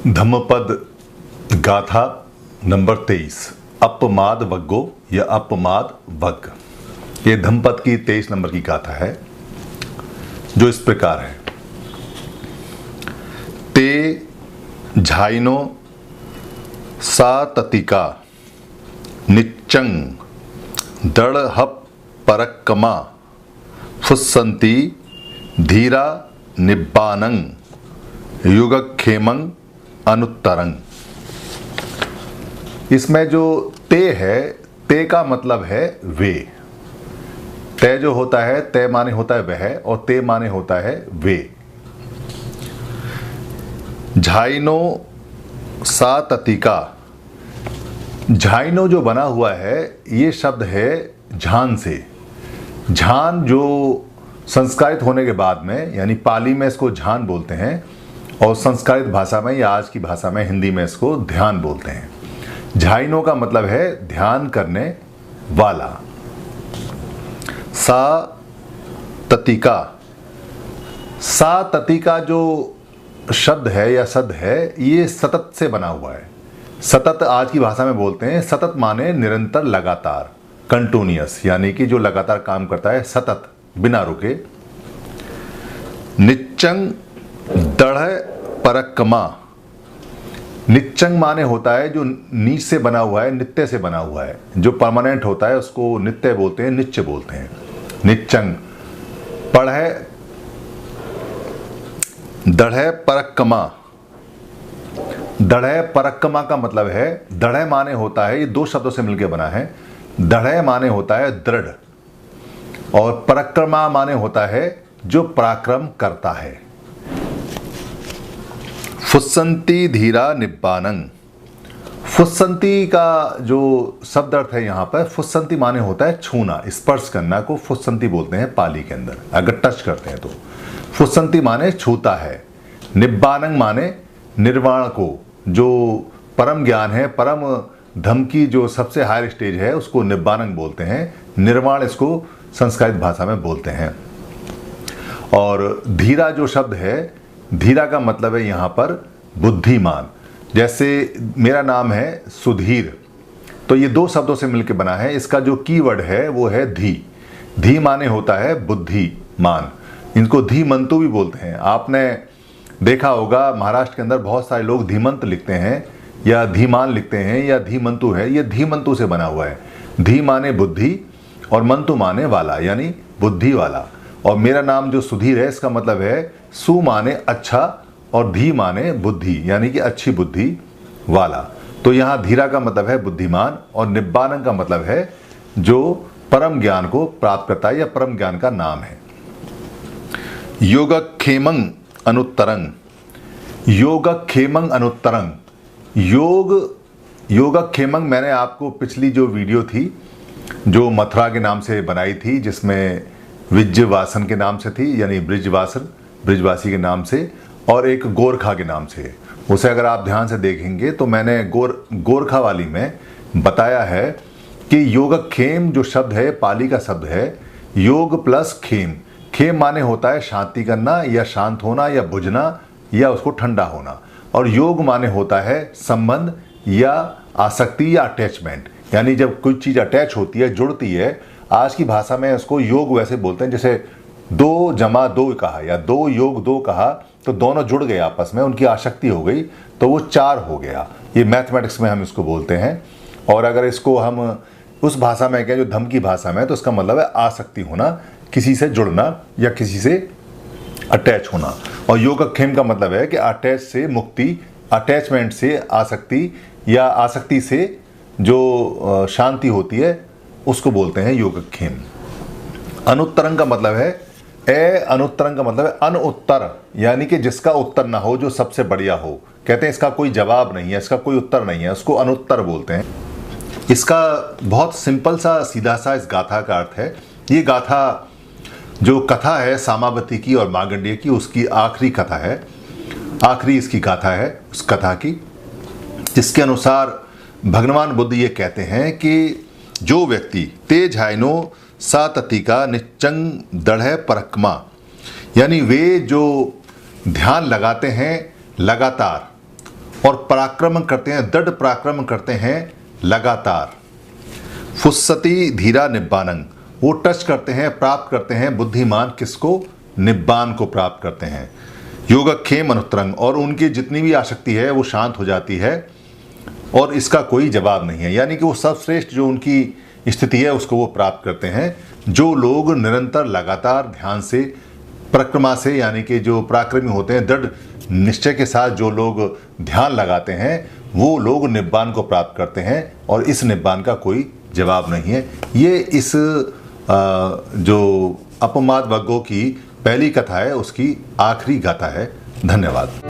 धम्मपद गाथा नंबर 23 अपमाद वग्गो या अपमाद वग्ग। ये धम्मपद की 23 नंबर की गाथा है जो इस प्रकार है। ते झाइनो सा ततिका निच्चंग दड़हप परक्कमा फुस्संती धीरा निब्बानंग युगक्षेमंग अनुत्तरंग। इसमें जो ते है, ते का मतलब है वे। ते जो होता है, ते माने होता है वह और ते माने होता है वे। झाइनो सा ततिका, झाइनो जो बना हुआ है ये शब्द है झान से। झान जो संस्कारित होने के बाद में, यानी पाली में इसको झान बोलते हैं और संस्कारित भाषा में या आज की भाषा में हिंदी में इसको ध्यान बोलते हैं। झाइनो का मतलब है ध्यान करने वाला। सा ततिका, सा ततिका जो शब्द है या सद है ये सतत से बना हुआ है। सतत आज की भाषा में बोलते हैं। सतत माने निरंतर, लगातार, कंटिन्यूअस, यानी कि जो लगातार काम करता है, सतत, बिना रुके। निच्चंग दढ़ परक्कमा, निच्चंग माने होता है जो नीच से बना हुआ है, नित्य से बना हुआ है। जो परमानेंट होता है उसको नित्य बोलते हैं, निच्च बोलते हैं। निच्चंग पढ़े दढ़े परक्कमा, दढ़े परक्कमा का मतलब है, दढ़े माने होता है, ये दो शब्दों से मिलकर बना है। दढ़े माने होता है दृढ़ और परक्रमा माने होता है जो पराक्रम करता है। फुस्संती धीरा निब्बानंग, फुस्संती का जो शब्द अर्थ है यहाँ पर, फुस्संती माने होता है छूना, स्पर्श करना को फुस्संती बोलते हैं पाली के अंदर, अगर टच करते हैं तो। फुस्संती माने छूता है। निब्बानंग माने निर्वाण को, जो परम ज्ञान है, परम धम की जो सबसे हायर स्टेज है उसको निब्बानंग बोलते हैं। निर्वाण इसको संस्कृत भाषा में बोलते हैं। और धीरा जो शब्द है, धीरा का मतलब है यहाँ पर बुद्धिमान। जैसे मेरा नाम है सुधीर, तो ये दो शब्दों से मिलकर बना है। इसका जो कीवर्ड है वो है धी। धी माने होता है बुद्धिमान। इनको धीमंतु भी बोलते हैं। आपने देखा होगा महाराष्ट्र के अंदर बहुत सारे लोग धीमंत लिखते हैं या धीमान लिखते हैं या धीमंतु है। ये धीमंतु से बना हुआ है। धी माने बुद्धि और मंतु माने वाला, यानी बुद्धि वाला। और मेरा नाम जो सुधीर है इसका मतलब है सु माने अच्छा और धी माने बुद्धि, यानी कि अच्छी बुद्धि वाला। तो यहाँ धीरा का मतलब है बुद्धिमान और निब्बानंग का मतलब है जो परम ज्ञान को प्राप्त करता है या परम ज्ञान का नाम है। योगक्षेमंग अनुत्तरंग, योगक्षेमंग अनुत्तरंग। योगक्षेमंग मैंने आपको पिछली जो वीडियो थी जो मथुरा के नाम से बनाई थी, जिसमें विज्जवासन के नाम से थी, यानी ब्रिजवासन, ब्रिजवासी के नाम से, और एक गोरखा के नाम से, उसे अगर आप ध्यान से देखेंगे तो मैंने गोरखा वाली में बताया है कि योगक्षेम जो शब्द है पाली का शब्द है योग प्लस खेम। खेम माने होता है शांति करना या शांत होना या बुझना या उसको ठंडा होना, और योग माने होता है संबंध या आसक्ति या अटैचमेंट, यानी जब कोई चीज़ अटैच होती है, जुड़ती है। आज की भाषा में उसको योग वैसे बोलते हैं, जैसे 2 जमा 2 कहा या 2 योग 2 कहा तो दोनों जुड़ गए आपस में, उनकी आसक्ति हो गई तो वो 4 हो गया। ये मैथमेटिक्स में हम इसको बोलते हैं। और अगर इसको हम उस भाषा में कहें जो धम की भाषा में, तो इसका मतलब है आसक्ति होना, किसी से जुड़ना या किसी से अटैच होना। और योगक्षेम का मतलब है कि अटैच से मुक्ति, अटैचमेंट से आसक्ति या आसक्ति से जो शांति होती है उसको बोलते हैं योगक्षेम। अनुत्तरंग का मतलब है अनुत्तरंग का मतलब है अनुत्तर, यानी कि जिसका उत्तर ना हो, जो सबसे बढ़िया हो। कहते हैं इसका कोई जवाब नहीं है, इसका कोई उत्तर नहीं है, उसको अनुत्तर बोलते हैं। इसका बहुत सिंपल सा सीधा सा इस गाथा का अर्थ है। ये गाथा जो कथा है सामावती की और मार्कंडेय की, उसकी आखिरी कथा है, आखिरी इसकी गाथा है उस कथा की, जिसके अनुसार भगवान बुद्ध ये कहते हैं कि जो व्यक्ति ते झाइनो सा ततिका निच्चंग दढ़े परक्मा, यानी वे जो ध्यान लगाते हैं लगातार और पराक्रम करते हैं, दृढ़ पराक्रम करते हैं लगातार। फुस्सति धीरा निब्बानंग, वो टच करते हैं, प्राप्त करते हैं बुद्धिमान किसको? निब्बान को प्राप्त करते हैं। योगक्षेम अनुत्तरंग, और उनकी जितनी भी आसक्ति है वो शांत हो जाती है और इसका कोई जवाब नहीं है, यानी कि वो सर्वश्रेष्ठ जो उनकी स्थिति है उसको वो प्राप्त करते हैं। जो लोग निरंतर लगातार ध्यान से, परिक्रमा से, यानी कि जो पराक्रमी होते हैं, दृढ़ निश्चय के साथ जो लोग ध्यान लगाते हैं, वो लोग निब्बान को प्राप्त करते हैं और इस निब्बान का कोई जवाब नहीं है। ये इस जो अपमाद वर्गों की पहली कथा है उसकी आखिरी गाथा है। धन्यवाद।